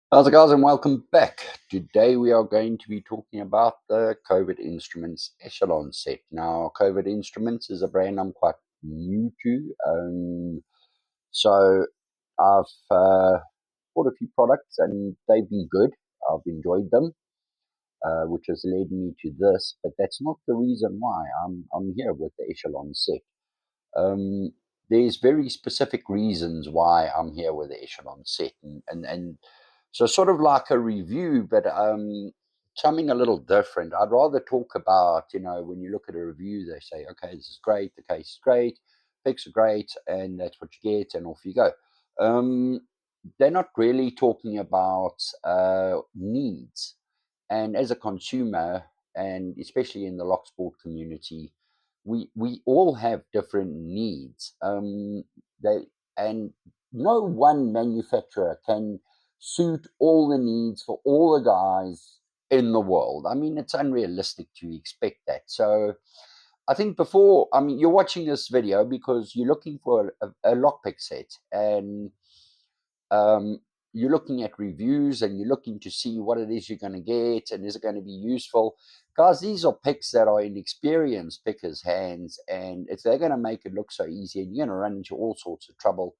How's it, guys, and welcome back. Today we are going to be talking about the Covert Instruments Echelon set. Now, Covert Instruments is a brand I'm quite new to, so I've bought a few products and they've been good. I've enjoyed them, which has led me to this. But that's not the reason why I'm here with the Echelon set. Um, there's very specific reasons why I'm here with the Echelon set, and so sort of like a review, but something a little different. I'd rather talk about, when you look at a review, they say, okay, this is great, the case is great, picks are great, and that's what you get, and off you go. Um, they're not really talking about needs. And as a consumer, and especially in the lock sport community, we all have different needs. They and no one manufacturer can suit all the needs for all the guys in the world. I mean, it's unrealistic to expect that. So I think you're watching this video because you're looking for a lockpick set, and um, you're looking at reviews and you're looking to see what it is you're going to get and is it going to be useful. Guys, these are picks that are in experienced pickers' hands, and if they're going to make it look so easy, and you're going to run into all sorts of trouble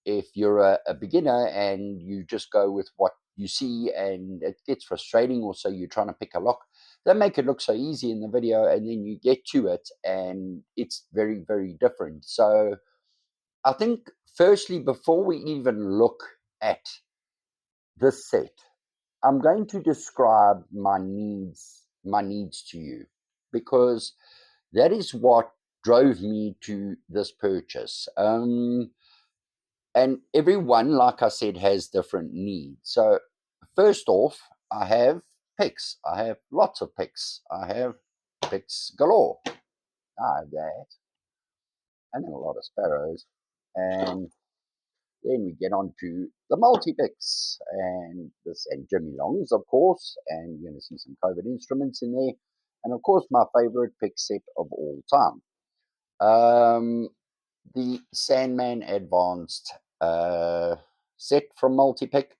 if you're a beginner and you just go with what you see and it gets frustrating, or so you're trying to pick a lock. They make it look so easy in the video, and then you get to it and it's very, very different. So I think, firstly, before we even look at this set, I'm going to describe my needs to you, because that is what drove me to this purchase. And everyone, like I said, has different needs. So first off, I have picks. I have lots of picks. I have picks galore. I have that, and then a lot of sparrows. And then we get on to the multi-picks and Jimmy Longs, of course, and you're going to see some Covert Instruments in there. And of course, my favorite pick set of all time, the Sandman Advanced set from Multi-Pick.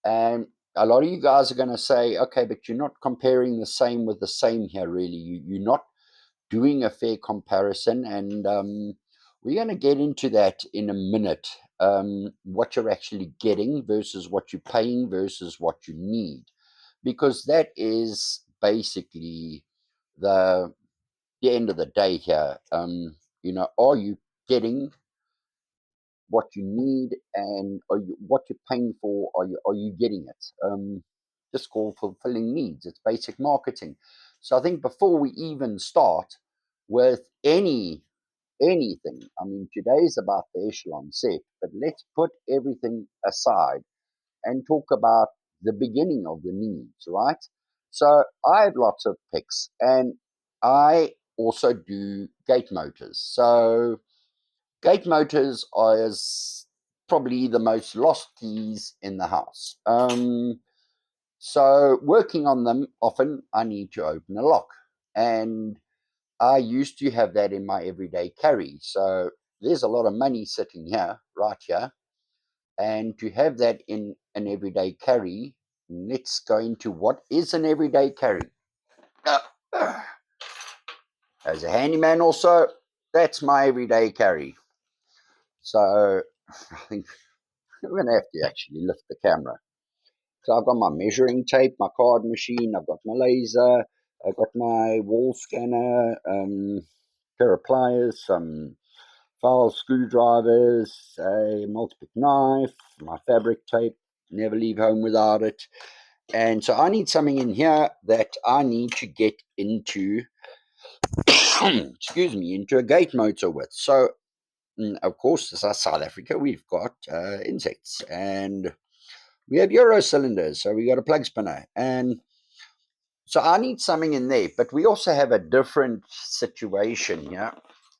And a lot of you guys are going to say, okay, but you're not comparing the same with the same here, really. You're not doing a fair comparison, and we're going to get into that in a minute. What you're actually getting versus what you're paying versus what you need, because that is basically the the end of the day here. Are you getting what you need, and what you're paying for? Are you getting it? Just called fulfilling needs. It's basic marketing. So I think before we even start with anything, I mean, today is about the Echelon set, but let's put everything aside and talk about the beginning of the needs, right? So I have lots of picks, and I also do gate motors. So gate motors are probably the most lost keys in the house. So working on them, often I need to open a lock, and I used to have that in my everyday carry. So there's a lot of money sitting here, right here. And to have that in an everyday carry, let's go into what is an everyday carry. Uh, as a handyman, also, that's my everyday carry. So I think I'm going to have to actually lift the camera. So I've got my measuring tape, my card machine, I've got my laser, I've got my wall scanner, pair of pliers, some file screwdrivers, a multi-pick knife, my fabric tape. Never leave home without it. And so I need something in here that I need to get into, excuse me, into a gate motor with. So, of course, as South Africa, we've got insects, and we have Euro cylinders. So we got a plug spinner. And so I need something in there. But we also have a different situation, yeah,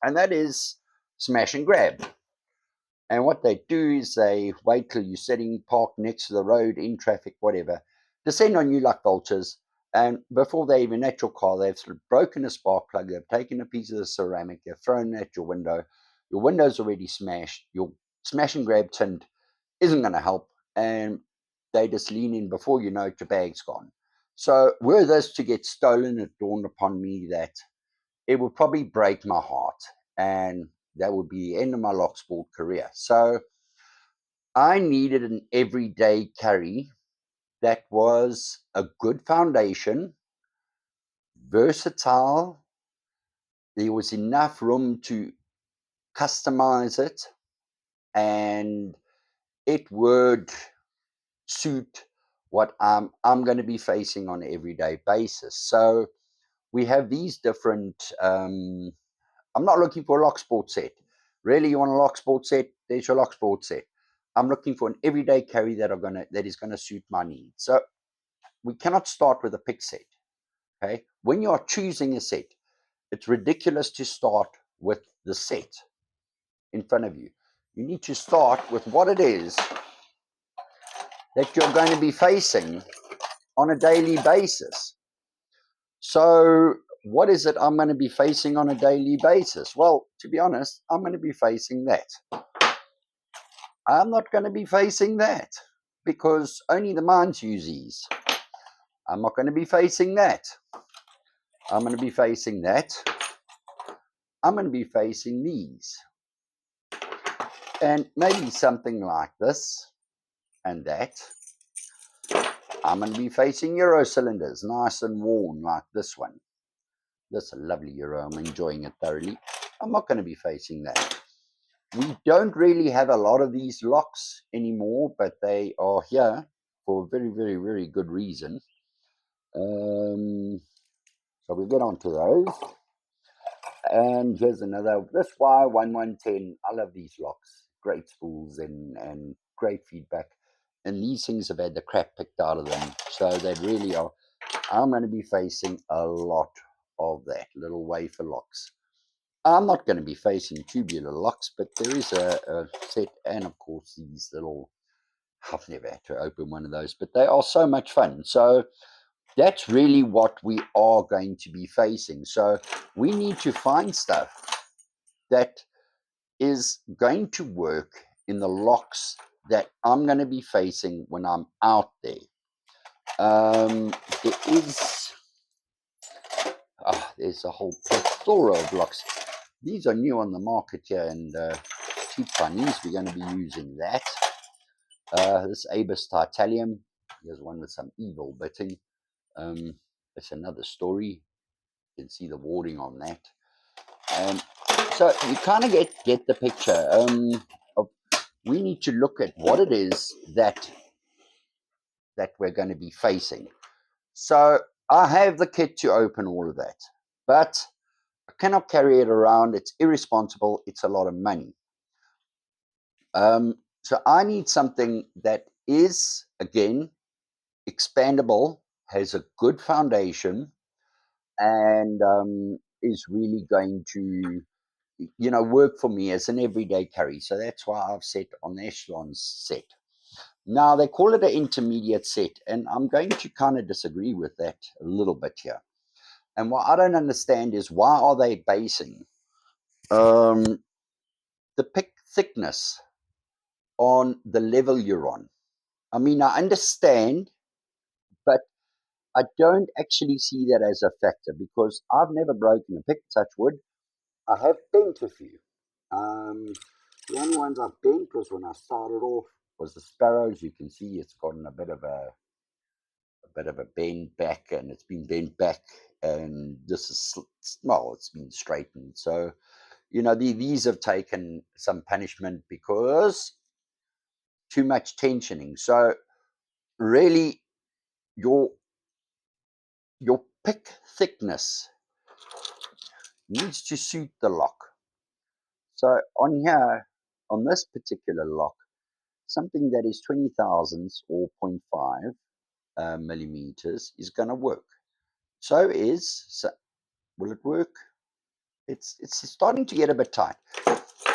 and that is smash and grab. And what they do is they wait till you're sitting parked next to the road, in traffic, whatever, descend on you like vultures. And before they even at your car, they've sort of broken a spark plug, they've taken a piece of the ceramic, they've thrown it at your window. Your window's already smashed. Your smash and grab tint isn't going to help. And they just lean in before you know it, your bag's gone. So were this to get stolen, it dawned upon me that it would probably break my heart, and that would be the end of my lock sport career. So I needed an everyday carry that was a good foundation, versatile. There was enough room to customize it, and it would suit what I'm going to be facing on an everyday basis. So we have these different. I'm not looking for a lock sport set. Really, you want a lock sport set? There's your lock sport set. I'm looking for an everyday carry that is gonna suit my needs. So we cannot start with a pick set. Okay, when you are choosing a set, it's ridiculous to start with the set in front of you. You need to start with what it is that you're going to be facing on a daily basis. So, what is it I'm going to be facing on a daily basis? Well, to be honest, I'm going to be facing that. I'm not going to be facing that because only the minds use these. I'm not going to be facing that. I'm going to be facing that. I'm going to be facing these. And maybe something like this and that. I'm going to be facing Euro cylinders, nice and worn like this one. This is a lovely Euro. I'm enjoying it thoroughly. I'm not going to be facing that. We don't really have a lot of these locks anymore, but they are here for a very, very, very good reason. So we'll get on to those. And here's another, this Y1110. I love these locks. Great spools and great feedback. And these things have had the crap picked out of them. So they really are. I'm going to be facing a lot of that, little wafer locks. I'm not going to be facing tubular locks, but there is a set, and of course these little, I've never had to open one of those, but they are so much fun. So that's really what we are going to be facing. So we need to find stuff that is going to work in the locks that I'm going to be facing when I'm out there. There's a whole plethora of locks. These are new on the market here, and cheap Chinese. We're going to be using that. This Abus Titanium. Here's one with some evil bitting. It's another story. You can see the warding on that. So you kind of get the picture. We need to look at what it is that we're going to be facing. So I have the kit to open all of that, but I cannot carry it around. It's irresponsible. It's a lot of money. So I need something that is, again, expandable, has a good foundation, and is really going to, work for me as an everyday carry. So that's why I've set on the Echelon set. Now, they call it an intermediate set, and I'm going to kind of disagree with that a little bit here. And what I don't understand is, why are they basing the pick thickness on the level you're on? I mean, I understand, but I don't actually see that as a factor because I've never broken a pick, touch wood. I have bent a few. The only ones I've bent was when I started off was the Sparrows. You can see it's gotten a bit of a bend back, and it's been bent back, and this is, well, it's been straightened. So, these have taken some punishment because too much tensioning. So really, your pick thickness needs to suit the lock. So on here, on this particular lock, something that is 20 thousandths or 0.5 millimeters is going to work. So will it work? It's starting to get a bit tight.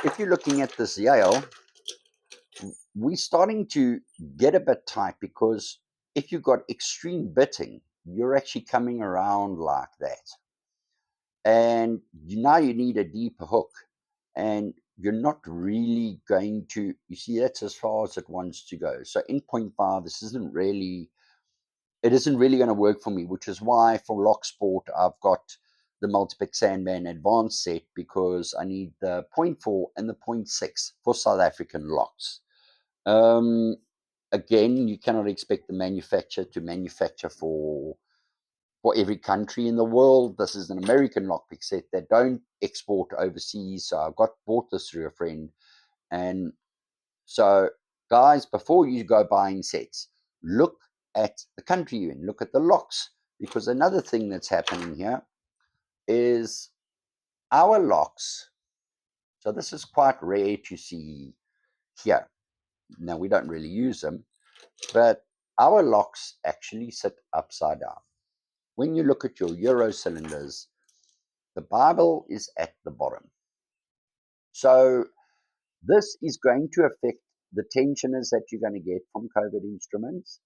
If you're looking at this Yale, we're starting to get a bit tight because if you've got extreme bitting, you're actually coming around like that. And now you need a deeper hook. And you're not really going to, you see, that's as far as it wants to go. So in point 0.5, this isn't really, it isn't really going to work for me, which is why for lock sport, I've got the multi-pick Sandman advanced set, because I need the point 0.4 and the point 0.6 for South African locks. Um, Again, you cannot expect the manufacturer to manufacture for every country in the world. This is an American lockpick set that don't export overseas. So I've bought this through a friend. And so, guys, before you go buying sets, look at the country you're in, look at the locks. Because another thing that's happening here is our locks. So this is quite rare to see here. Now, we don't really use them, but our locks actually sit upside down. When you look at your Euro cylinders, the Bible is at the bottom. So this is going to affect the tensioners that you're going to get from Covert Instruments.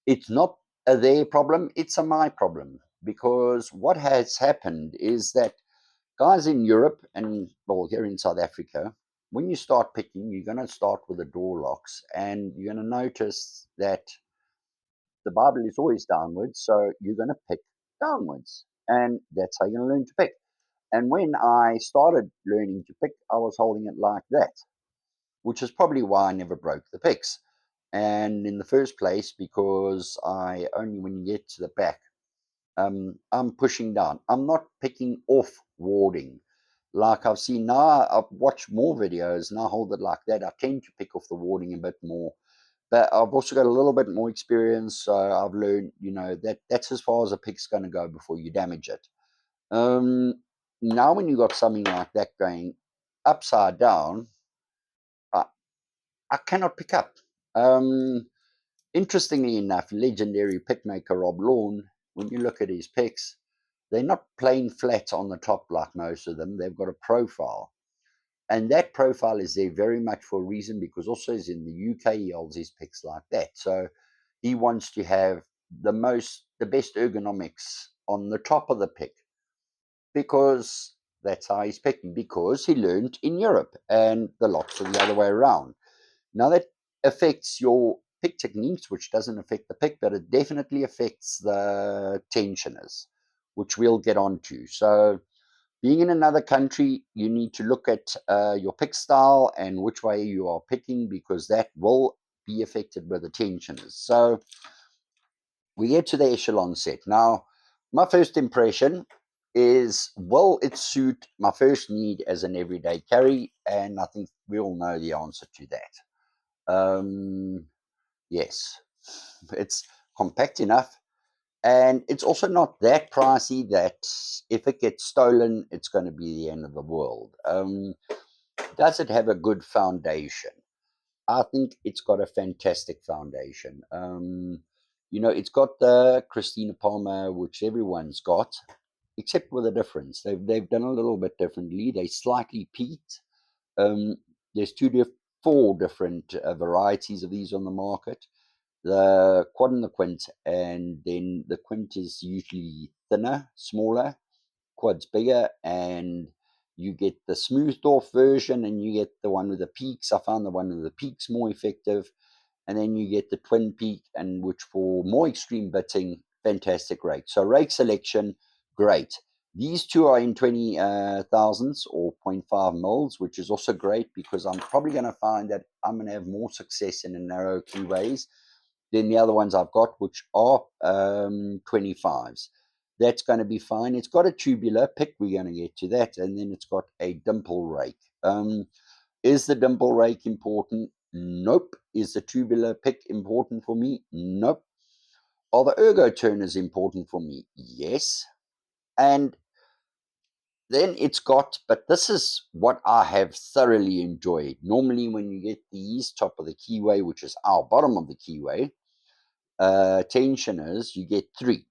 It's not a their problem, it's a my problem. Because what has happened is that guys in Europe and, well, here in South Africa, when you start picking, you're going to start with the door locks, and you're going to notice that the Bible is always downwards, so you're going to pick downwards. And that's how you're going to learn to pick. And when I started learning to pick, I was holding it like that, which is probably why I never broke the picks. And in the first place, because I only, when you get to the back, I'm pushing down. I'm not picking off warding. Like I've seen now, I've watched more videos and I hold it like that. I tend to pick off the warding a bit more. But I've also got a little bit more experience. So I've learned, that's as far as a pick's going to go before you damage it. Um, Now, when you got something like that going upside down, I, I cannot pick up. Um, Interestingly enough, legendary pickmaker Rob Lawn, when you look at his picks, they're not plain flat on the top like most of them. They've got a profile. And that profile is there very much for a reason, because also as in the UK, he holds his picks like that. So he wants to have the best ergonomics on the top of the pick, because that's how he's picking, because he learned in Europe and the locks are the other way around. Now that affects your pick techniques, which doesn't affect the pick, but it definitely affects the tensioners, which we'll get onto. So being in another country, you need to look at your pick style and which way you are picking, because that will be affected by the tensioners. So we get to the Echelon set. Now, my first impression is, will it suit my first need as an everyday carry? And I think we all know the answer to that. Yes, it's compact enough. And it's also not that pricey that if it gets stolen, it's going to be the end of the world. Does it have a good foundation? I think it's got a fantastic foundation. It's got the Christina Palmer, which everyone's got, except with a difference. They've done a little bit differently. They slightly peaked. Um, there's four different varieties of these on the market. The quad and the quint, and then the quint is usually thinner, smaller, quad's bigger, and you get the smoothed off version and you get the one with the peaks. I found the one with the peaks more effective, and then you get the twin peak, and which for more extreme bitting, fantastic rake. So rake selection, great. These two are in 20 thousandths or 0.5 mils, which is also great, because I'm probably going to find that I'm going to have more success in the narrow keyways than the other ones I've got, which are 25s. That's going to be fine. It's got a tubular pick. We're going to get to that. And then it's got a dimple rake. Is the dimple rake important? Nope. Is the tubular pick important for me? Nope. Are the ergo turners important for me? Yes. And then it's got, but this is what I have thoroughly enjoyed. Normally, when you get these top of the keyway, which is our bottom of the keyway, tensioners, you get three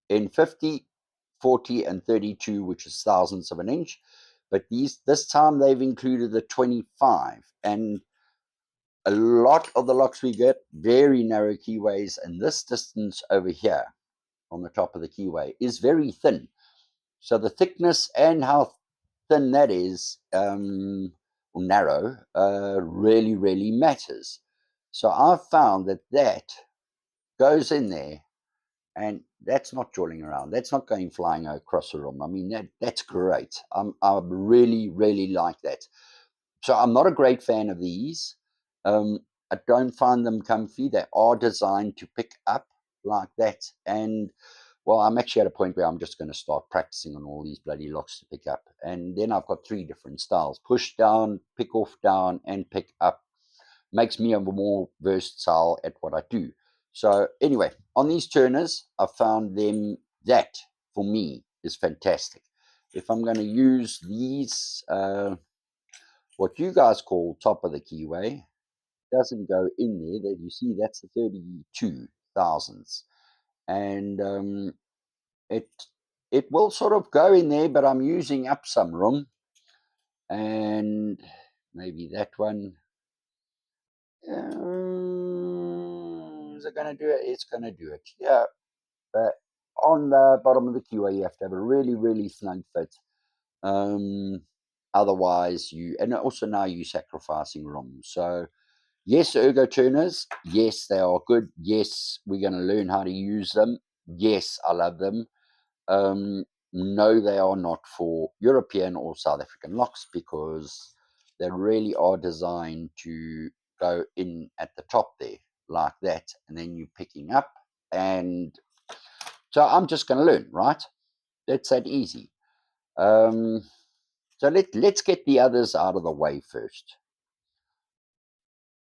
in 50, 40, and 32, which is thousandths of an inch. But this time they've included the 25, and a lot of the locks we get very narrow keyways, and this distance over here on the top of the keyway is very thin. So the thickness and how thin that is, or narrow really matters. So I've found that goes in there, and that's not jawling around. That's not going flying across the room. I mean, that's great. I really like that. So I'm not a great fan of these. I don't find them comfy. They are designed to pick up like that. And well, I'm actually at a point where I'm just going to start practicing on all these bloody locks to pick up. And then I've got 3 different styles: push down, pick off down, and pick up. Makes me a more versatile at what I do. So anyway, on these turners, I found them, that for me is fantastic. If I'm going to use these, what you guys call top of the keyway, doesn't go in there. That you see, that's the 32 thousandths, and it it will sort of go in there, but I'm using up some room, and maybe that one. Is it going to do it? It's going to do it. Yeah, but on the bottom of the QA, you have to have a really snug fit. Otherwise, and also now you're sacrificing room. So, yes, ergo turners. Yes, they are good. Yes, we're going to learn how to use them. Yes, I love them. No, they are not for European or South African locks, because they really are designed to go in at the top there like that, and then you're picking up. And so I'm just going to learn, right? It's that easy. So let's get the others out of the way first,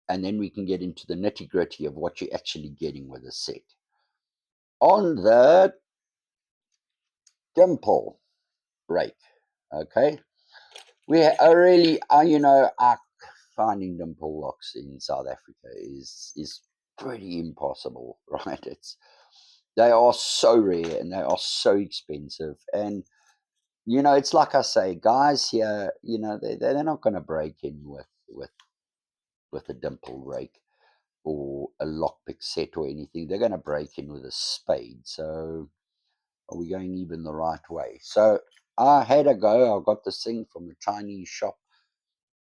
and then we can get into the nitty gritty of what you're actually getting with a set. On the dimple break, okay, we are really, finding dimple locks in South Africa is pretty impossible, right? They are so rare and they are so expensive, and it's like I say, guys here, they're not going to break in with a dimple rake or a lockpick set or anything. They're going to break in with a spade. So are we going even the right way? So I had a go. I got this thing from the Chinese shop,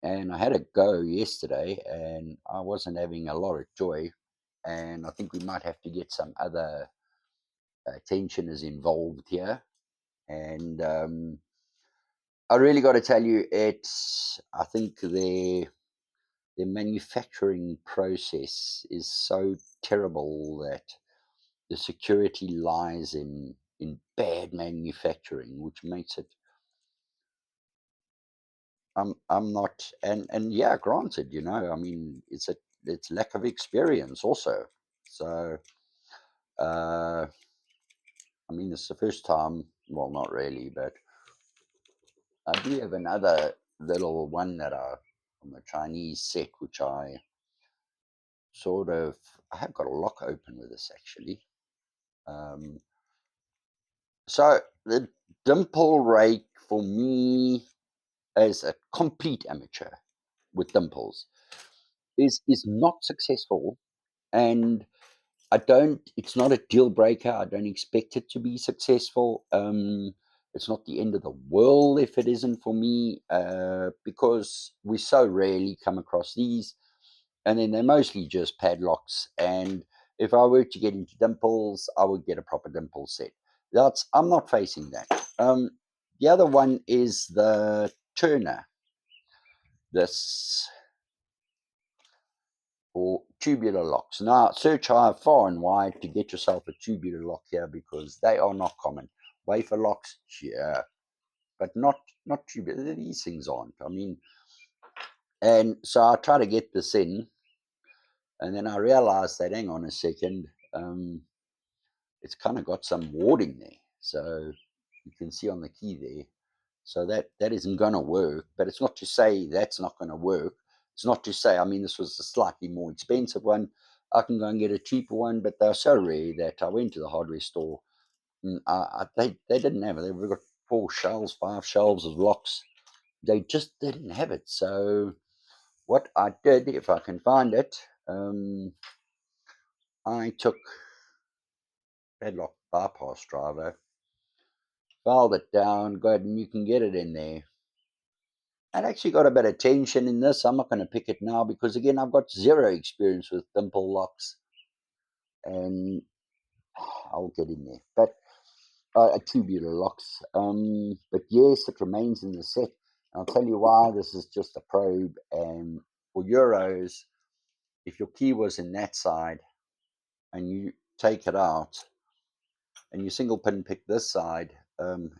and I had a go yesterday, and I wasn't having a lot of joy. And I think we might have to get some other tensioners involved here. And I really got to tell you, I think their manufacturing process is so terrible that the security lies in bad manufacturing, which makes it. I'm not, and yeah, granted, I mean, it's lack of experience also. So uh, I mean, it's the first time. Well, not really, but I do have another little one that from a Chinese set, which I have got a lock open with this actually. Um, so the dimple rake for me, as a complete amateur with dimples, is not successful, and it's not a deal breaker. I don't expect it to be successful. It's not the end of the world if it isn't for me, because we so rarely come across these, and then they're mostly just padlocks. And if I were to get into dimples, I would get a proper dimple set. I'm not facing that. The other one is the Turner. This or tubular locks. Now, search high, far and wide to get yourself a tubular lock here, because they are not common. Wafer locks, yeah, but not tubular. These things aren't. I mean, and so I try to get this in, and then I realized that, hang on a second, it's kind of got some warding there. So you can see on the key there. So that isn't going to work, but it's not to say that's not going to work. It's not to say, I mean, this was a slightly more expensive one. I can go and get a cheaper one, but they're so rare that I went to the hardware store, and they didn't have it. They've got 4 shelves, 5 shelves of locks. They just didn't have it. So what I did, if I can find it, I took padlock bypass driver, filed it down, go ahead, and you can get it in there. I'd actually got a bit of tension in this. I'm not going to pick it now because, again, I've got zero experience with dimple locks, and I'll get in there. But tubular locks. But yes, it remains in the set. I'll tell you why. This is just a probe, and for Euros, if your key was in that side and you take it out and you single pin pick this side,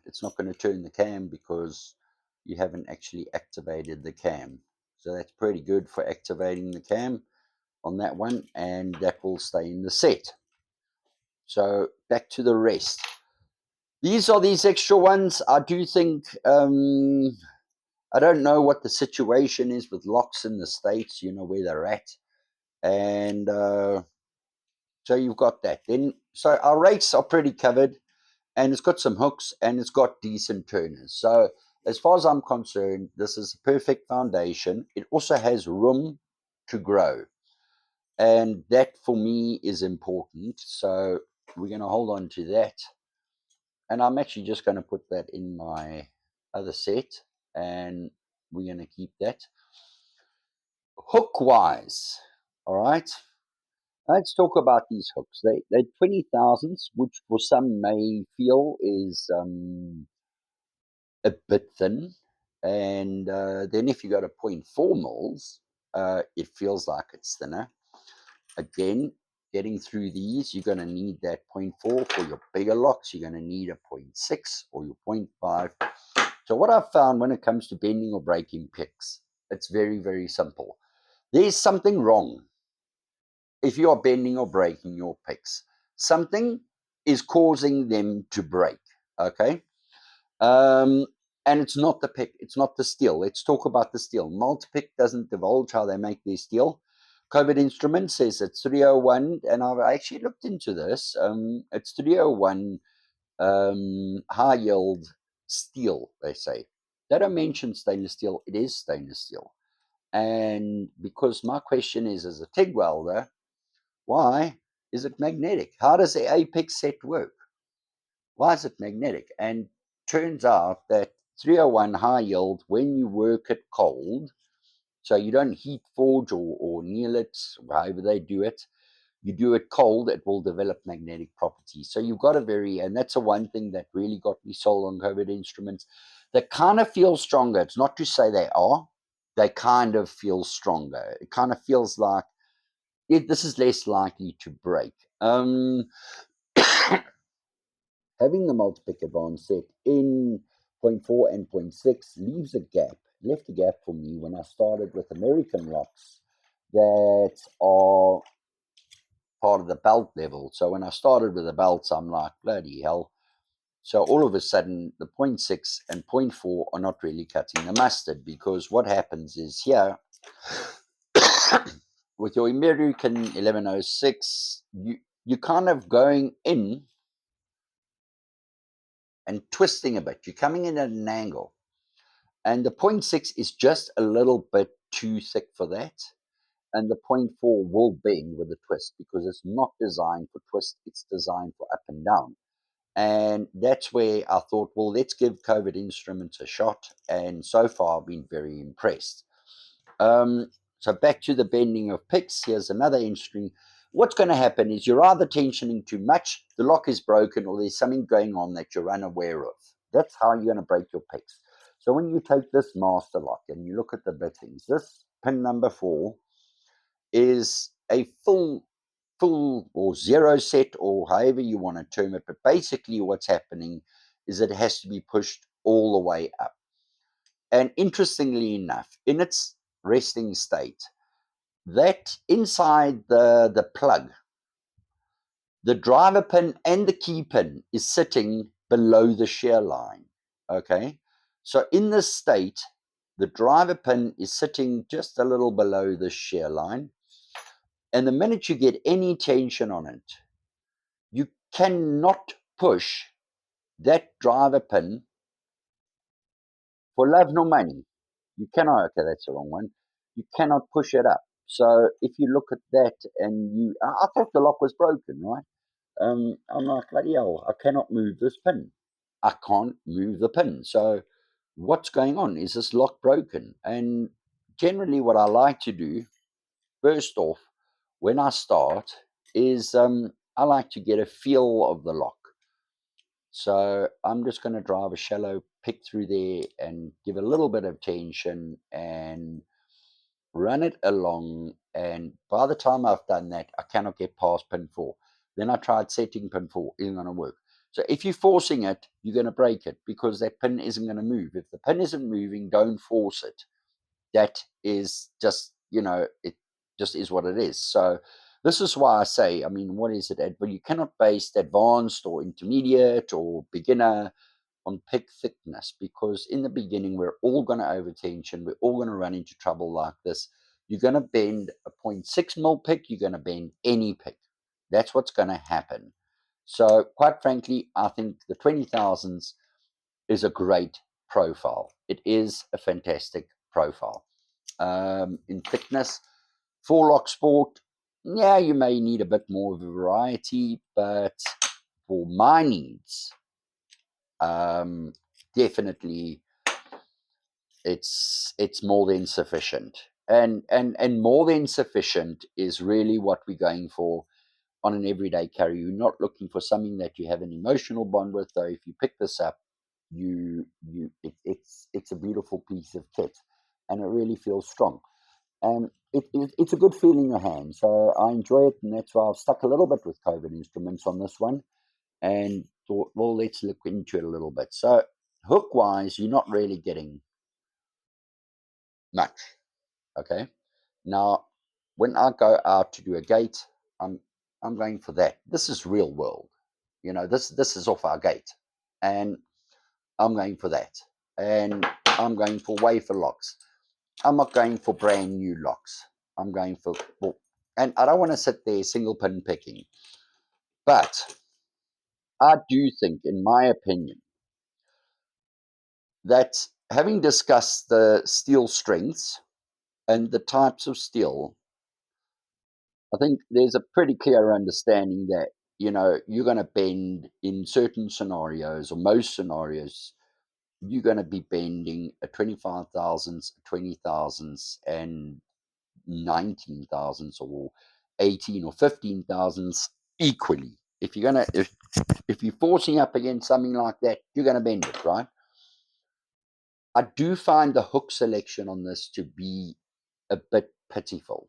it's not going to turn the cam because you haven't actually activated the cam. So that's pretty good for activating the cam on that one, and that will stay in the set. So back to the rest. These are these extra ones. I do think, I don't know what the situation is with locks in the States, where they're at. And so you've got that. Then, so our rates are pretty covered, and it's got some hooks, and it's got decent turners. So as far as I'm concerned, this is a perfect foundation. It also has room to grow. And that for me is important. So we're going to hold on to that. And I'm actually just going to put that in my other set, and we're going to keep that. Hook wise, all right, let's talk about these hooks. They're 20,000s, which for some may feel is a bit thin. And then if you go to 0.4 mils, it feels like it's thinner. Again, getting through these, you're going to need that 0.4 for your bigger locks. You're going to need a 0.6 or your 0.5. So what I've found when it comes to bending or breaking picks, it's very, very simple. There's something wrong if you are bending or breaking your picks. Something is causing them to break, okay? And it's not the pick, it's not the steel. Let's talk about the steel. Multipick doesn't divulge how they make their steel. Covert Instruments says it's 301, and I've actually looked into this. It's 301 high yield steel, they say. They don't mention stainless steel. It is stainless steel. And because my question is, as a TIG welder, why is it magnetic? How does the apex set work? Why is it magnetic? And turns out that 301 high yield, when you work it cold, so you don't heat forge or anneal it, however they do it, you do it cold, it will develop magnetic properties. So you've got a and that's the one thing that really got me sold on Covert Instruments. They kind of feel stronger. It's not to say they are. They kind of feel stronger. It kind of feels like this is less likely to break. Having the multi-pick advance set in 0.4 and 0.6 leaves a gap, left a gap for me when I started with American locks that are part of the belt level. So when I started with the belts, I'm like, bloody hell. So all of a sudden, the 0.6 and 0.4 are not really cutting the mustard, because what happens is here, with your American 1106, you're kind of going in and twisting a bit. You're coming in at an angle. And the 0.6 is just a little bit too thick for that. And the 0.4 will bend with a twist because it's not designed for twist. It's designed for up and down. And that's where I thought, well, let's give Covert Instruments a shot. And so far, I've been very impressed. So back to the bending of picks. Here's another interesting. What's going to happen is you're either tensioning too much, the lock is broken, or there's something going on that you're unaware of. That's how you're going to break your picks. So when you take this master lock and you look at the bittings, this pin number 4 is a full or zero set, or however you want to term it. But basically what's happening is it has to be pushed all the way up. And interestingly enough, in its resting state, that inside the plug, the driver pin and the key pin is sitting below the shear line. Okay, so in this state, the driver pin is sitting just a little below the shear line. And the minute you get any tension on it, you cannot push that driver pin for love nor money. You cannot, okay, that's the wrong one. You cannot push it up. So if you look at that and I thought the lock was broken, right? I'm like, bloody hell, I cannot move this pin. I can't move the pin. So what's going on? Is this lock broken? And generally, what I like to do first off, when I start, is I like to get a feel of the lock. So I'm just going to drive a shallow pick through there and give a little bit of tension and run it along. And by the time I've done that, I cannot get past pin 4. Then I tried setting pin 4, isn't going to work. So if you're forcing it, you're going to break it because that pin isn't going to move. If the pin isn't moving, don't force it. That is just, it just is what it is. So this is why I say, I mean, what is it? Well, you cannot base advanced or intermediate or beginner on pick thickness, because in the beginning we're all going to overtension, we're all going to run into trouble like this. You're going to bend a 0.6 mil pick, you're going to bend any pick. That's what's going to happen. So quite frankly, I think the 20,000s is a great profile. It is a fantastic profile. In thickness, 4-lock sport, yeah, you may need a bit more of a variety, but for my needs, definitely it's more than sufficient. And more than sufficient is really what we're going for on an everyday carry. You're not looking for something that you have an emotional bond with, though. If you pick this up, it's a beautiful piece of kit, and it really feels strong. And it's a good feel in your hand. So I enjoy it, and that's why I've stuck a little bit with Covert Instruments on this one and thought, well, let's look into it a little bit. So hook wise, you're not really getting much. Okay. Now, when I go out to do a gate, I'm I'm going for that. This is real world. This is off our gate. And I'm going for that. And I'm going for wafer locks. I'm not going for brand new locks. I'm going for, well, and I don't want to sit there single pin picking. But I do think, in my opinion, that having discussed the steel strengths and the types of steel, I think there's a pretty clear understanding that, you're going to bend in certain scenarios, or most scenarios, you're going to be bending a 25,000s, 20,000s, and 19,000s, or 18 or 15,000s equally. If you're going to, if you're forcing up against something like that, you're going to bend it, right? I do find the hook selection on this to be a bit pitiful.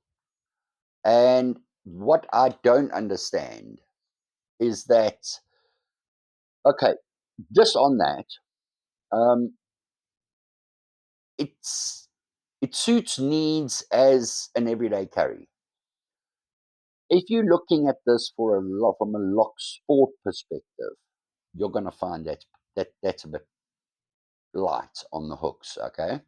And what I don't understand is that, okay, just on that, um, it's it suits needs as an everyday carry. If you're looking at this for from a lock sport perspective, you're going to find that's a bit light on the hooks. Okay,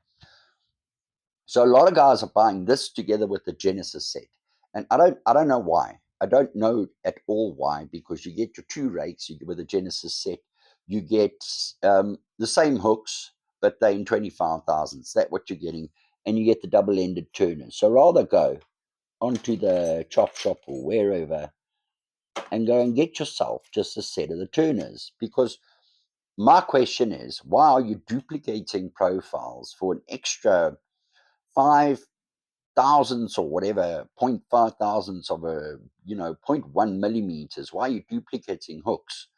so a lot of guys are buying this together with the Genesis set, and I don't know why. I don't know at all why, because you get your two rakes with the Genesis set. You get the same hooks, but they're in 25,000s. That's what you're getting, and you get the double-ended turners. So rather go onto the chop shop or wherever and go and get yourself just a set of the turners, because my question is, why are you duplicating profiles for an extra 5 thousandths or whatever, 0.5 thousandths of a, 0.1 millimeters? Why are you duplicating hooks?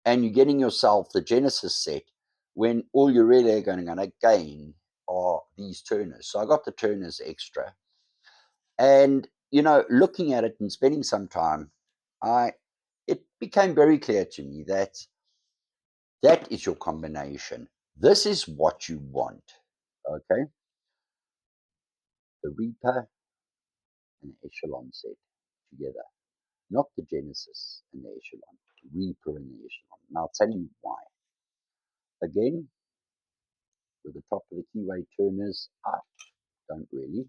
And you're getting yourself the Genesis set when all you're really going to gain are these turners. So I got the turners extra. And, looking at it and spending some time, it became very clear to me that that is your combination. This is what you want. Okay. The Reaper and the Echelon set together. Not the Genesis and the Echelon, Reaper and the Echelon. And I'll tell you why. Again, with the top of the keyway turners, I don't really.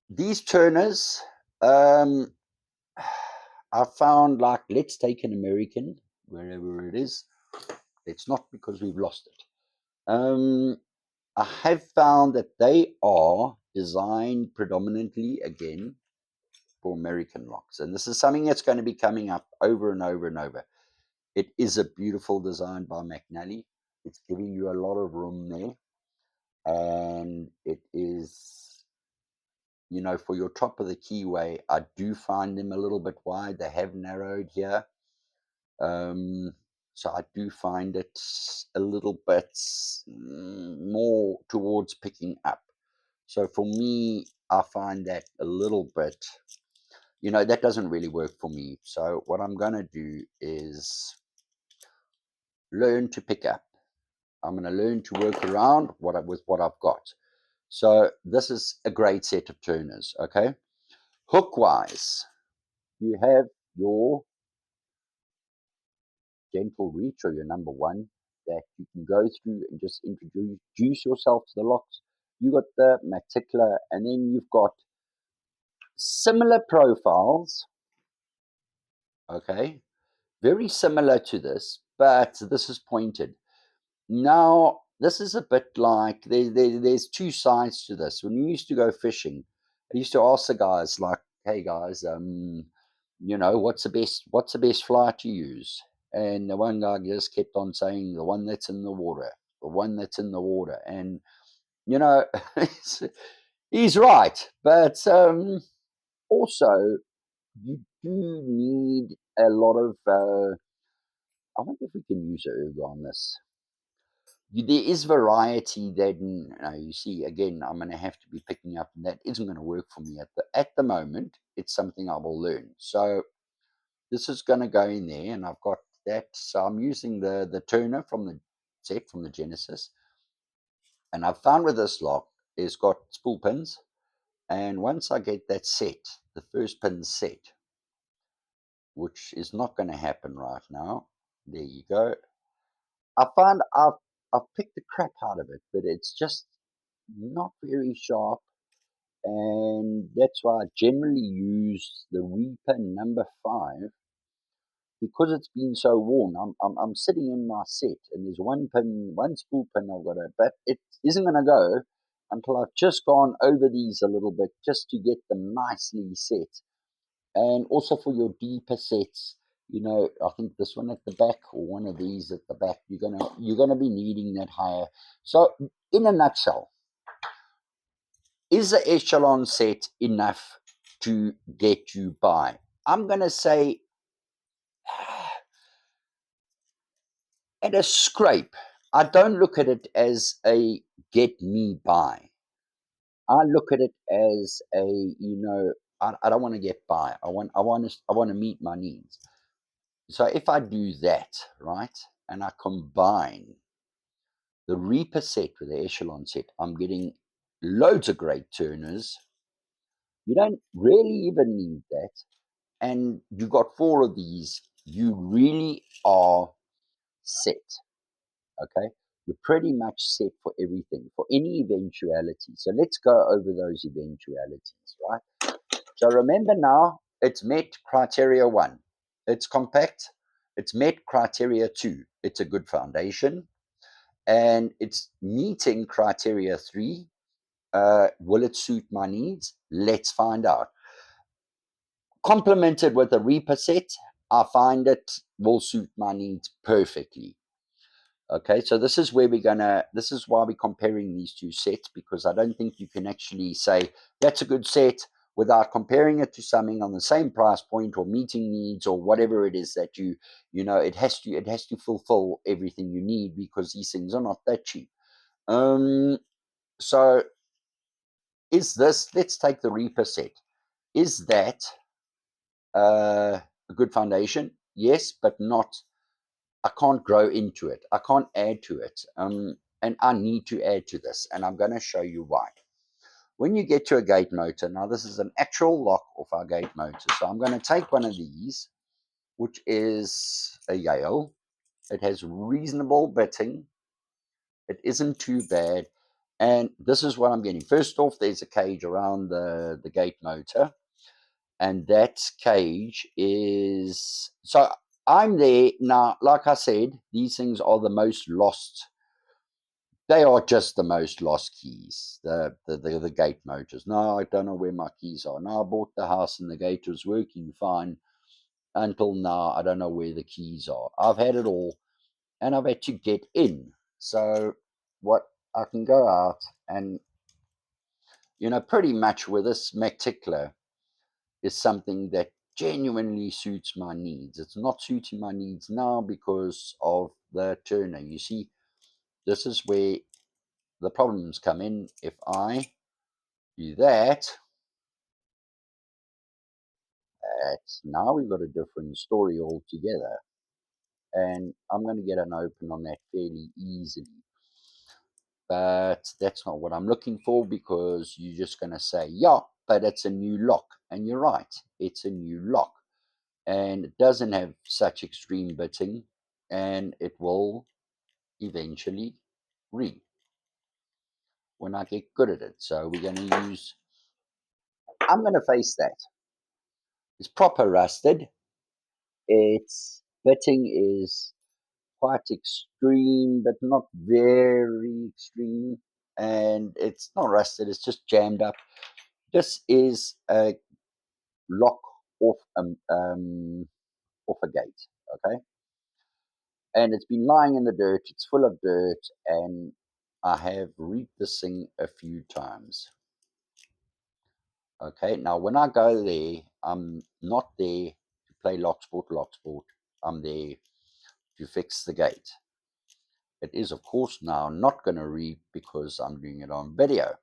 These turners, I found, like, let's take an American, wherever it is. It's not because we've lost it. I have found that they are designed predominantly, again, for American locks. And this is something that's going to be coming up over and over and over. It is a beautiful design by McNally. It's giving you a lot of room there, and it is, for your top of the keyway, I do find them a little bit wide. They have narrowed here. So I do find it a little bit more towards picking up. So for me, I find that a little bit, that doesn't really work for me. So what I'm going to do is learn to pick up. I'm going to learn to work around with what I've got. So this is a great set of turners, okay? Hook-wise, you have your gentle reach or your number one that you can go through and just introduce yourself to the locks. You got the Matickler, and then you've got similar profiles, okay? Very similar to this, but this is pointed. Now, this is a bit like there's two sides to this. When you used to go fishing, I used to ask the guys like, "Hey guys, what's the best fly to use?" And the one guy just kept on saying, "The one that's in the water, the one that's in the water." And you know, he's right, but also you do need a lot of. I wonder if we can use a ergo on this. There is variety that you see. Again, I'm going to have to be picking up, and that isn't going to work for me at the moment. It's something I will learn. So this is going to go in there, and I've got that. So I'm using the Turner from the set from the Genesis, and I've found with this lock, it's got spool pins, and once I get that set, the first pin set, which is not going to happen right now. There you go. I find I've picked the crap out of it, but it's just not very sharp, and that's why I generally use the Reaper number 5 because it's been so worn. I'm sitting in my set, and there's one spool pin I've got but it isn't going to go until I've just gone over these a little bit just to get them nicely set. And also for your deeper sets, I think this one at the back or one of these at the back, you're gonna be needing that higher. So in a nutshell, is the Echelon set enough to get you by? I'm gonna say at a scrape. I don't look at it as a get me by. I look at it as I don't want to get by. I want to meet my needs. So if I do that, right, and I combine the Reaper set with the Echelon set, I'm getting loads of great turners. You don't really even need that. And you got 4 of these. You really are set. Okay. You're pretty much set for everything, for any eventuality. So let's go over those eventualities, right? So remember now, it's met criteria 1. It's compact. It's met criteria 2. It's a good foundation. And it's meeting criteria 3. Will it suit my needs? Let's find out. Complemented with a Reaper set, I find it will suit my needs perfectly. Okay, so this is why we're comparing these two sets, because I don't think you can actually say that's a good set without comparing it to something on the same price point or meeting needs or whatever it is that it has to fulfill everything you need, because these things are not that cheap. So let's take the Reaper set. Is that a good foundation? Yes, but not. I can't grow into it. I can't add to it. And I need to add to this, and I'm going to show you why. When you get to a gate motor, now this is an actual lock of our gate motor. So I'm going to take one of these, which is a Yale. It has reasonable bitting. It isn't too bad. And this is what I'm getting. First off, there's a cage around the gate motor. And that cage is... So I'm there. Now, like I said, these things are the most lost. They are just the most lost keys, the gate motors. No, I don't know where my keys are. Now, I bought the house and the gate was working fine until now. I don't know where the keys are. I've had it all, and I've had to get in. So what I can go out and, pretty much with this Mactickler is something that genuinely suits my needs. It's not suiting my needs now because of the turner. You see, this is where the problems come in. If I do that, now we've got a different story altogether. And I'm going to get an open on that fairly easily. But that's not what I'm looking for, because you're just going to say, yeah, but it's a new lock. And you're right, it's a new lock. And it doesn't have such extreme bitting, and it will eventually read when I get good at it. So we're going to use, I'm going to face that. It's proper rusted. Its bitting is quite extreme, but not very extreme. And it's not rusted, it's just jammed up. This is a lock off off a gate, okay? And it's been lying in the dirt. It's full of dirt, and I have reaped this thing a few times. Okay, now when I go there, I'm not there to play lock sport. I'm there to fix the gate. It is, of course, now not going to read because I'm doing it on video.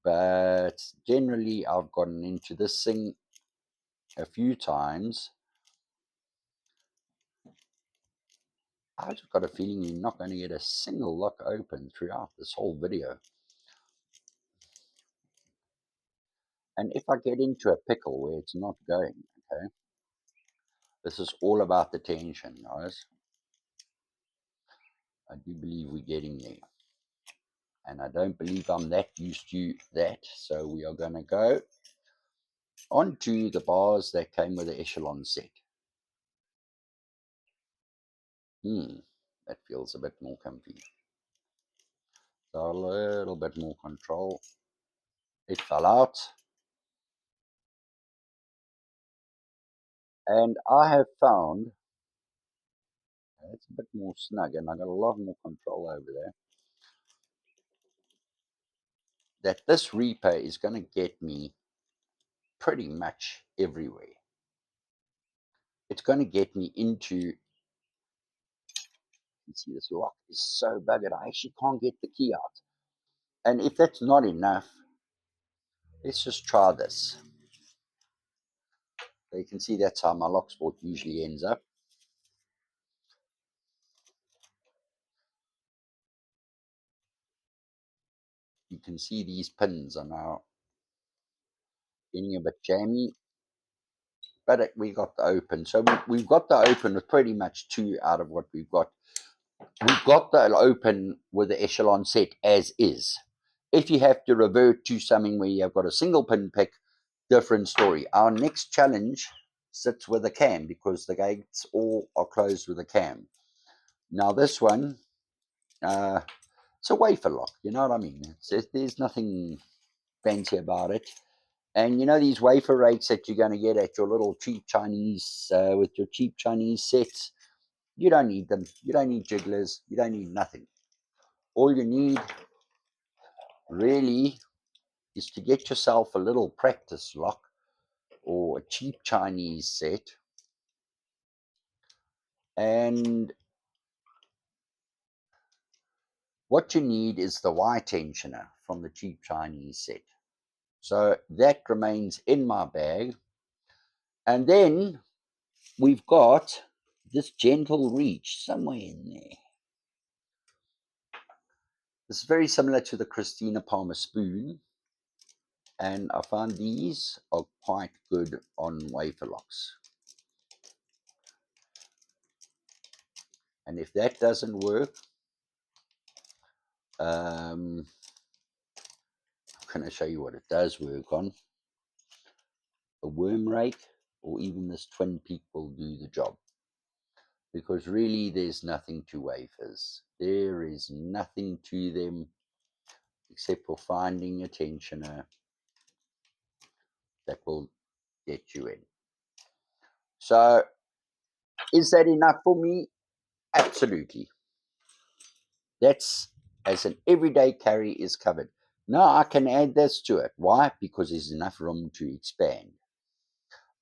But generally, I've gotten into this thing a few times. I just got a feeling you're not going to get a single lock open throughout this whole video. And if I get into a pickle where it's not going, okay, this is all about the tension, guys. I do believe we're getting there. And I don't believe I'm that used to that. So we are going to go onto the bars that came with the Echelon set. That feels a bit more comfy. So a little bit more control. It fell out. And I have found it's a bit more snug, and I got a lot more control over there. That this Reaper is going to get me pretty much everywhere. It's going to get me into, you can see this lock is so buggered, I actually can't get the key out. And if that's not enough, let's just try this. So you can see that's how my lock sport usually ends up. You can see these pins are now getting a bit jammy, but we got the open. So we've got the open with pretty much 2 out of what we've got. We've got the open with the Echelon set as is. If you have to revert to something where you've got a single pin pick, different story. Our next challenge sits with a cam, because the gates all are closed with a cam. Now this one, it's a wafer lock, you know what I mean? There's nothing fancy about it. And you know these wafer rates that you're going to get at your little cheap Chinese, with your cheap Chinese sets, you don't need them. You don't need jigglers. You don't need nothing. All you need really is to get yourself a little practice lock or a cheap Chinese set. And what you need is the Y tensioner from the cheap Chinese set. So that remains in my bag. And then we've got this gentle reach somewhere in there. This is very similar to the Christina Palmer spoon. And I found these are quite good on wafer locks. And if that doesn't work, I'm going to show you what it does work on. A worm rake or even this twin peak will do the job. Because really there's nothing to wafers. There is nothing to them except for finding a tensioner that will get you in. So is that enough for me? Absolutely. That's as an everyday carry is covered. Now I can add this to it. Why? Because there's enough room to expand.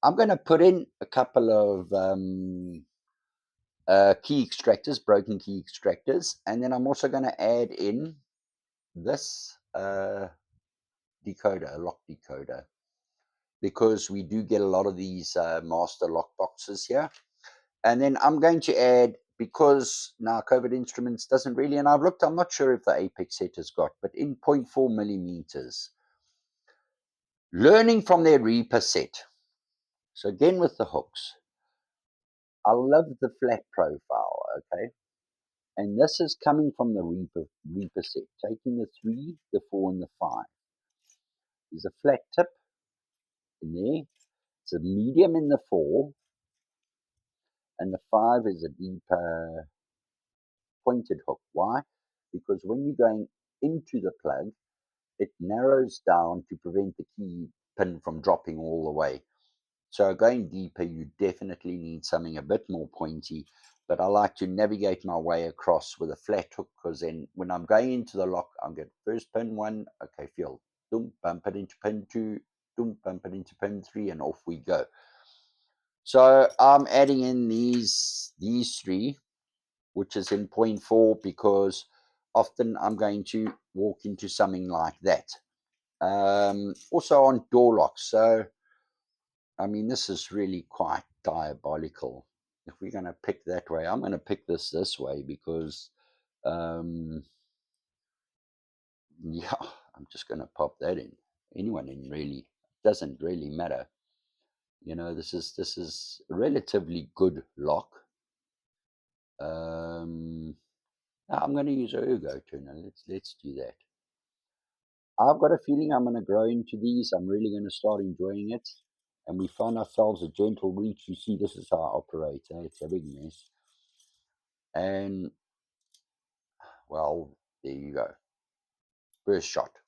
I'm going to put in a couple of key extractors, broken key extractors, and then I'm also going to add in this decoder, a lock decoder, because we do get a lot of these master lock boxes here. And then I'm going to add, because now Covert Instruments doesn't really, and I've looked, I'm not sure if the Apex set has got, but in 0.4 millimeters, learning from their Reaper set. So again with the hooks, I love the flat profile, okay? And this is coming from the Reaper set, taking the 3, the 4, and the 5. There's a flat tip in there. It's a medium in the 4, and the 5 is a deeper pointed hook. Why? Because when you're going into the plug, it narrows down to prevent the key pin from dropping all the way. So going deeper, you definitely need something a bit more pointy. But I like to navigate my way across with a flat hook, because then when I'm going into the lock, I'll get first pin 1, okay, feel, boom, bump it into pin 2, boom, bump it into pin 3, and off we go. So I'm adding in these 3, which is in 0.4, because often I'm going to walk into something like that. Also on door locks. So, I mean, this is really quite diabolical. If we're going to pick that way, I'm going to pick this way, because, yeah, I'm just going to pop that in. Anyone in really, doesn't really matter. You know, this is a relatively good lock. I'm going to use a ergo tuner. Let's do that. I've got a feeling I'm going to grow into these. I'm really going to start enjoying it. And we find ourselves a gentle reach. You see, this is how I operate. It's a big mess. And, well, there you go. First shot.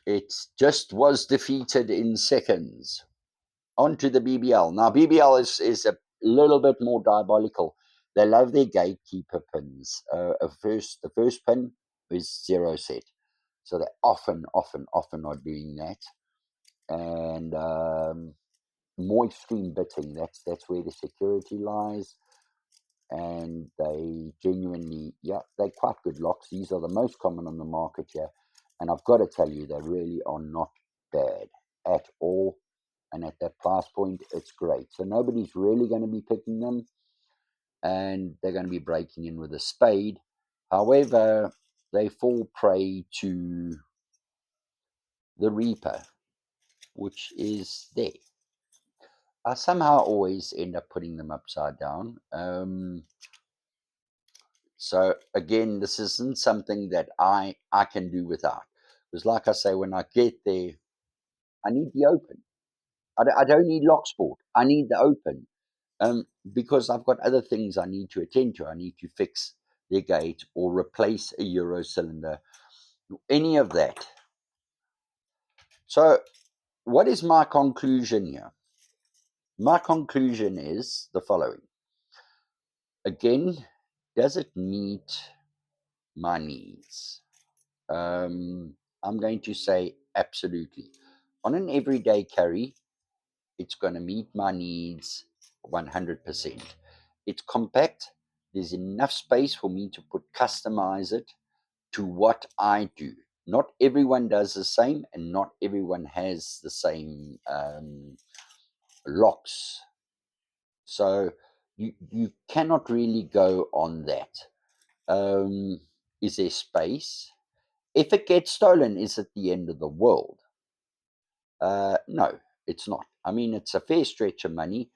It just was defeated in seconds. Onto the BBL. Now, BBL is a little bit more diabolical. They love their gatekeeper pins. The first pin is 0 set. So they often are doing that. And more extreme bitting, that's where the security lies. And they genuinely, yeah, they're quite good locks. These are the most common on the market here, and I've got to tell you, they really are not bad at all. And at that price point, it's great. So nobody's really going to be picking them, and they're going to be breaking in with a spade. However, they fall prey to the Reaper, which is there. I somehow always end up putting them upside down. So again, this isn't something that I can do without. Because like I say, when I get there, I need the open. I don't need lock sport. I need the open. Because I've got other things I need to attend to. I need to fix their gate or replace a Euro cylinder, any of that. So what is my conclusion here? My conclusion is the following. Again, does it meet my needs? I'm going to say absolutely. On an everyday carry, it's going to meet my needs 100%. It's compact. There's enough space for me to customize it to what I do. Not everyone does the same, and not everyone has the same locks. So you cannot really go on that. Is there space? If it gets stolen, is it the end of the world? No, it's not. I mean, it's a fair stretch of money,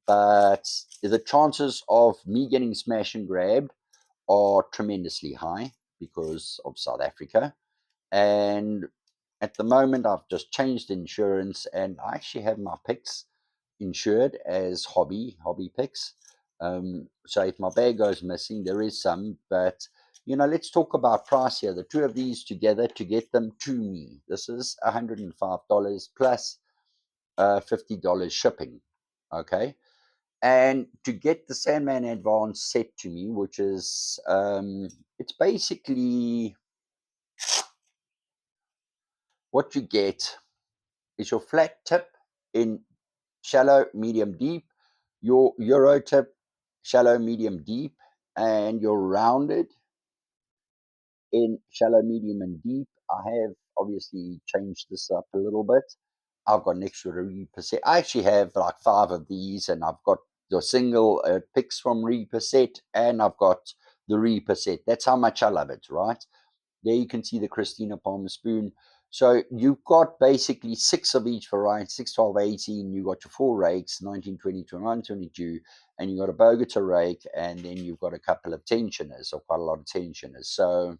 but the chances of me getting smash and grabbed are tremendously high because of South Africa. And at the moment, I've just changed insurance, and I actually have my picks insured as hobby picks. So if my bag goes missing, there is some, but let's talk about price here. The two of these together to get them to me, this is $105 plus $50 shipping. Okay. And to get the Sandman Advanced set to me, which is, it's basically what you get is your flat tip in shallow, medium, deep, your Euro tip, shallow, medium, deep, and your rounded in shallow, medium, and deep. I have obviously changed this up a little bit. I've got an extra Reaper set. I actually have like 5 of these, and I've got the single picks from Reaper set, and I've got the Reaper set. That's how much I love it, right? There you can see the Christina Palmer spoon. So you've got basically 6 of each variety, 6, 12, 18. You've got your 4 rakes, 19, 20, 21, 22, and you've got a Bogota rake, and then you've got a couple of tensioners, or quite a lot of tensioners. So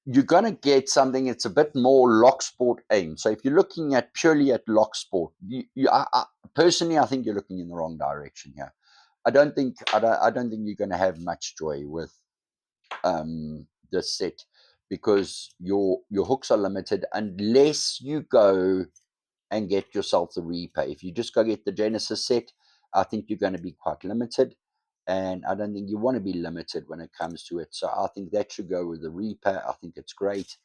you're going to get something that's a bit more lock sport aimed. So if you're looking at purely at lock sport, personally, I think you're looking in the wrong direction here. I don't think you're going to have much joy with this set, because your hooks are limited unless you go and get yourself the Reaper. If you just go get the Genesis set, I think you're going to be quite limited, and I don't think you want to be limited when it comes to it. So I think that should go with the Reaper. I think it's great,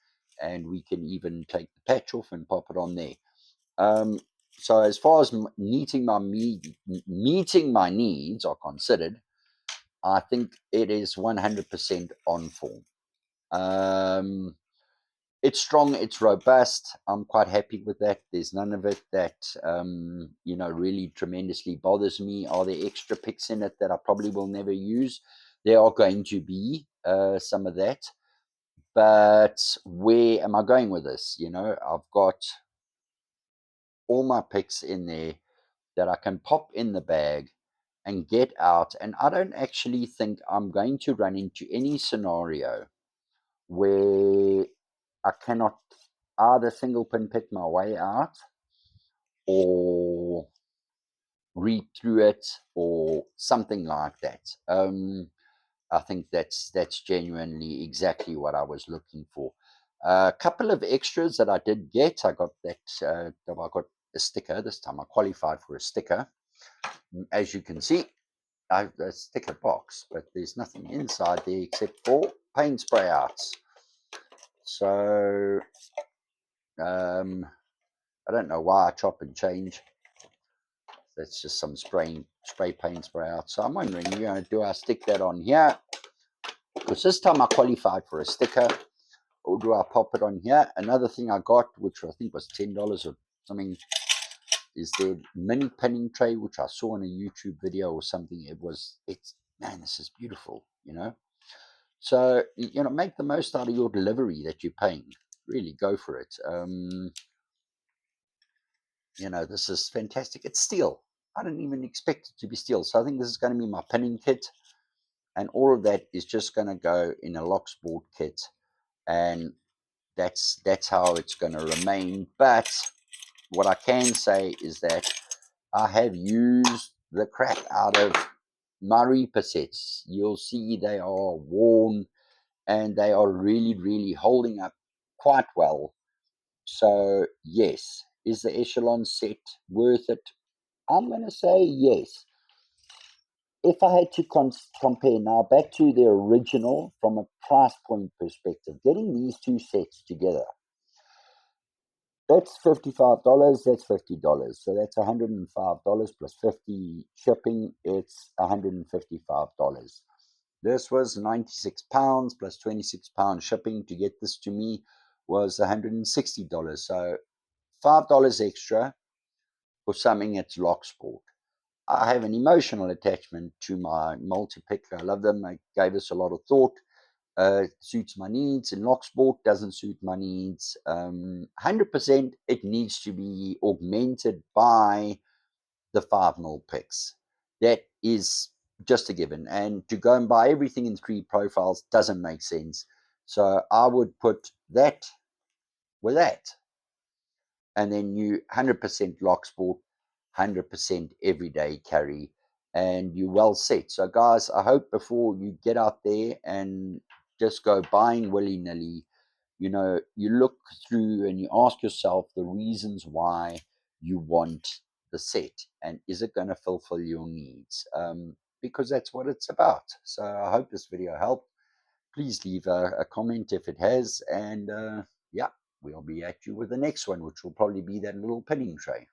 and we can even take the patch off and pop it on there. So as far as meeting my needs are considered, I think it is 100% on form. It's strong, it's robust. I'm quite happy with that. There's none of it that really tremendously bothers me. Are there extra picks in it that I probably will never use? There are going to be some of that, but where am I going with this? I've got all my picks in there that I can pop in the bag and get out, and I don't actually think I'm going to run into any scenario where I cannot either single pin pick my way out or read through it or something like that. I think that's genuinely exactly what I was looking for. A couple of extras that I did get. I got that. I got a sticker this time. I qualified for a sticker. As you can see, I have a sticker box, but there's nothing inside there except for paint spray outs. So I don't know why I chop and change. That's just some spray paint spray out. So I'm wondering, do I stick that on here? Because this time I qualified for a sticker, or do I pop it on here? Another thing I got, which I think was $10 or something, is the mini pinning tray, which I saw in a YouTube video or something. Man, this is beautiful, So, make the most out of your delivery that you're paying. Really go for it. This is fantastic. It's steel. I didn't even expect it to be steel. So I think this is going to be my pinning kit. And all of that is just going to go in a lock sport kit. And that's how it's going to remain. But what I can say is that I have used the crap out of my Reaper sets. You'll see they are worn and they are really, really holding up quite well. So, yes, is the Echelon set worth it? I'm going to say yes. If I had to compare now back to the original from a price point perspective, getting these two sets together, that's $55, that's $50. So that's $105 plus 50 shipping, it's $155. This was £96 plus £26 shipping. To get this to me was $160. So $5 extra for something that's lock sport. I have an emotional attachment to my multi-pick. I love them. I gave us a lot of thought. Suits my needs. In lock sport, doesn't suit my needs. 100%, it needs to be augmented by the 5mm picks. That is just a given. And to go and buy everything in 3 profiles doesn't make sense. So I would put that with that. And then you 100% lock sport, 100% everyday carry, and you're well set. So guys, I hope before you get out there and just go buying willy-nilly, you look through and you ask yourself the reasons why you want the set, and is it going to fulfill your needs? Because that's what it's about. So I hope this video helped. Please leave a comment if it has, and yeah, we'll be at you with the next one, which will probably be that little pinning tray.